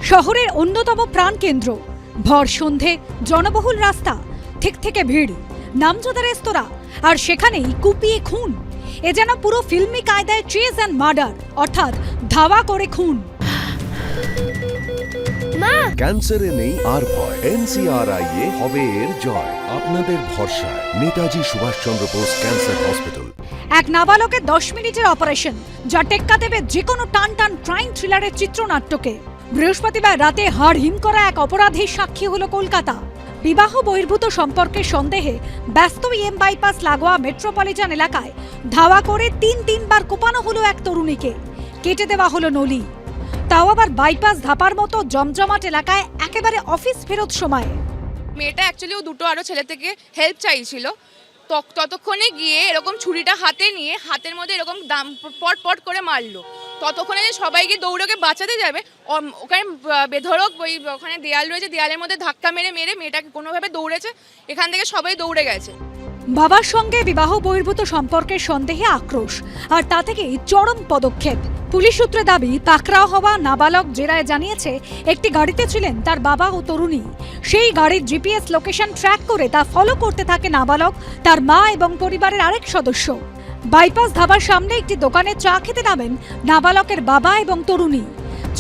শহরের অন্যতম প্রাণকেন্দ্র, ভর সন্ধে জনবহুল রাস্তা, ঠিক থেকে ভিড়, নামজাদা রেস্তোরাঁ, আর সেখানেই কুপিয়ে খুন। এ যেন পুরো ফিল্মি কায়দায় চেজ অ্যান্ড মার্ডার, অর্থাৎ ধাওয়া করে খুন। ক্যান্সারে নেই আর ভয়, NCRI হবে এর জয়। আপনাদের ভরসা নেতাজি সুভাষচন্দ্র বোস ক্যান্সার হসপিটাল। এক নাবালকের 10 মিনিটের অপারেশন, যা টেক্কা দেবে যে কোনো টান টান ক্রাইম থ্রিলারের চিত্রনাট্যকে। বৃহস্পতিবার রাতে হাড় হিম করা এক অপরাধীর সাক্ষী হলো কলকাতা। বিবাহ বহির্ভূত সম্পর্কের সন্দেহে ব্যস্ত EM বাইপাস লাগোয়া মেট্রোপলিটন এলাকায় ধাওয়া করে তিনবার কোপানো হলো এক তরুণীকে, কেটে দেওয়া হলো নলি। তাও আবার বাইপাস ধাপার মতো জমজমাট এলাকায়, একেবারে অফিস ফেরত সময়ে। মেয়েটা অ্যাকচুয়ালি ও দুটো আরও ছেলে থেকে হেল্প চাইছিল, ততক্ষণে গিয়ে এরকম ছুরিটা হাতে নিয়ে হাতের মধ্যে এরকম দাম পট করে মারলো। ততক্ষণে যে সবাই গিয়ে দৌড়োকে বাঁচাতে যাবে, ওখানে বেধড়ক ওখানে দেয়াল রয়েছে, দেয়ালের মধ্যে ধাক্কা মেরে মেয়েটাকে কোনোভাবে দৌড়েছে, এখান থেকে সবাই দৌড়ে গেছে। বাবার সঙ্গে বিবাহ বহির্ভূত সম্পর্কের সন্দেহে আক্রোশ, আর তা থেকেই চরম পদক্ষেপ। পুলিশ সূত্রে দাবি, পাকড়াও হওয়া নাবালক জেরায় জানিয়েছে একটি গাড়িতে ছিলেন তার বাবা ও তরুণী। সেই গাড়ির GPS লোকেশন ট্র্যাক করে তা ফলো করতে থাকে নাবালক, তার মা এবং পরিবারের আরেক সদস্য। বাইপাস ধাবার সামনে একটি দোকানে চা খেতে নামেন নাবালকের বাবা এবং তরুণী।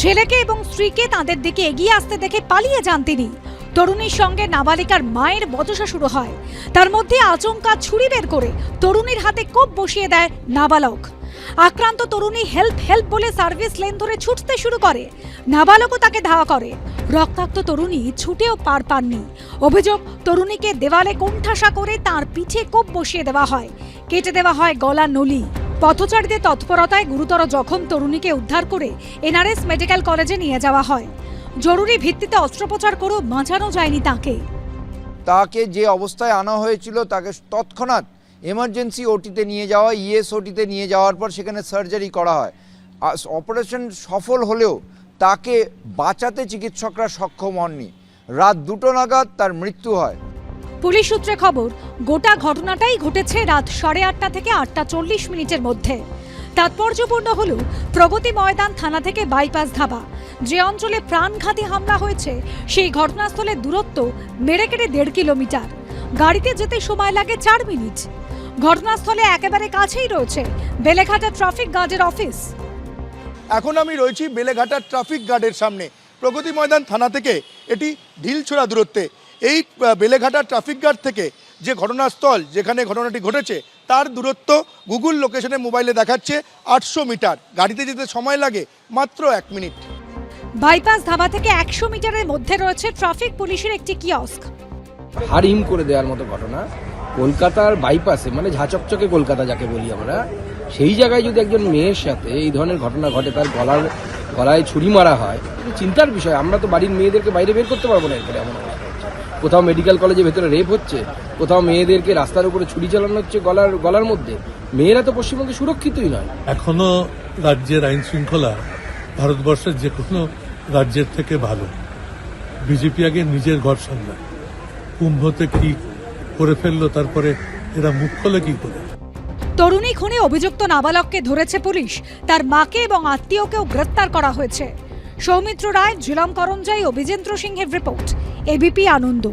ছেলেকে এবং স্ত্রীকে তাদের দিকে এগিয়ে আসতে দেখে পালিয়ে যান তিনি। তরুণীর সঙ্গে নাবালিকার মায়ের বচসা শুরু হয়। তার মধ্যে আচমকা ছুরি বের করে তরুণীর হাতে কোপ বসিয়ে দেয় নাবালক। আক্রান্ত তরুণী হেল্প বলে সার্ভিস লেন ধরে ছুটতে শুরু করে, নাবালকও তাকে ধাওয়া করে। রক্তাক্ত তরুণী ছুটেও পার পাননি। অভিযোগ, তরুণীকে দেওয়ালে কোণঠাসা করে তার পিঠে কোপ বসিয়ে দেওয়া হয়, কেটে দেওয়া হয় গলার নলি। পথচারীদের তৎপরতায় গুরুতর জখম তরুণীকে উদ্ধার করে NRS মেডিকেল কলেজে নিয়ে যাওয়া হয়। জরুরি ভিত্তিতে অস্ত্রোপচার করেও বাঁচানো যায়নি তাকে যে অবস্থায় আনা হয়েছিল তাকে তৎক্ষণাৎ এমার্জেন্সি ওটিতে নিয়ে যাওয়া, ES ওটিতে নিয়ে যাওয়ার পর সেখানে সার্জারি করা হয়। অপারেশন সফল হলেও তাকে বাঁচাতে চিকিৎসকরা সক্ষম হননি। রাত 2টো নাগাদ তার মৃত্যু হয়। পুলিশ সূত্রে খবর, গোটা ঘটনাটাই ঘটেছে রাত 8:30 থেকে 8:40 মধ্যে। তাৎপর্যপূর্ণ হল, প্রগতি ময়দান থানা থেকে বাইপাস ধাবা, যে অঞ্চলে প্রাণঘাতী হামলা হয়েছে, সেই ঘটনাস্থলের দূরত্ব মেরে কেটে 1.5 কিলোমিটার। গাড়িতে যেতে সময় লাগে 4 মিনিট। ঘটনাস্থলে একেবারে কাছেই রয়েছে বেলেঘাটা ট্রাফিক গার্ডের অফিস। এখন আমি রয়েছি বেলেঘাটা ট্রাফিক গার্ডের সামনে। প্রগতি ময়দান থানা থেকে এটি ঢিলছোড়া দূরত্বে। এই বেলেঘাটা ট্রাফিক গার্ড থেকে যে ঘটনাস্থল, যেখানে ঘটনাটি ঘটেছে, তার দূরত্ব গুগল লোকেশনে মোবাইলে দেখাচ্ছে 800 মিটার। গাড়িতে যেতে সময় লাগে মাত্র 1 মিনিট। বাইপাস ধাবা থেকে 100 মিটারের মধ্যে রয়েছে ট্রাফিক পুলিশের একটি কিয়স্ক। হাড় হিম করে দেওয়ার মতো ঘটনা কলকাতার বাইপাসে, মানে ঝাঁচকচকে কলকাতা যাকে বলি আমরা, সেই জায়গায় যদি একজন মেয়ের সাথে এই ধরনের ঘটনা ঘটে, তার গলায় ছুরি মারা হয়, চিন্তার বিষয়। আমরা তো বাড়ির মেয়েদেরকে বাইরে বের করতে পারবো না এরপরে। এমন অবস্থা হচ্ছে, কোথাও মেডিকেল কলেজের ভেতরে রেপ হচ্ছে, কোথাও মেয়েদেরকে রাস্তার উপরে ছুরি চালানো হচ্ছে গলার মধ্যে। মেয়েরা তো পশ্চিমবঙ্গে সুরক্ষিতই নয়। এখনো রাজ্যের আইন শৃঙ্খলা ভারতবর্ষের যে কোনো রাজ্যের থেকে ভালো। বিজেপি আগে নিজের ঘর সামলায়, কুম্ভতে কি করে ফেললো, তারপরে এরা মুখ খোলে কি করে। তরুণী খুনে অভিযুক্ত নাবালককে ধরেছে পুলিশ, তার মাকে এবং আত্মীয়কেও গ্রেফতার করা হয়েছে। সৌমিত্র রায়, ঝিলম করঞ্জাই ও বিজেন্দ্র সিংহের রিপোর্ট, ABP আনন্দ।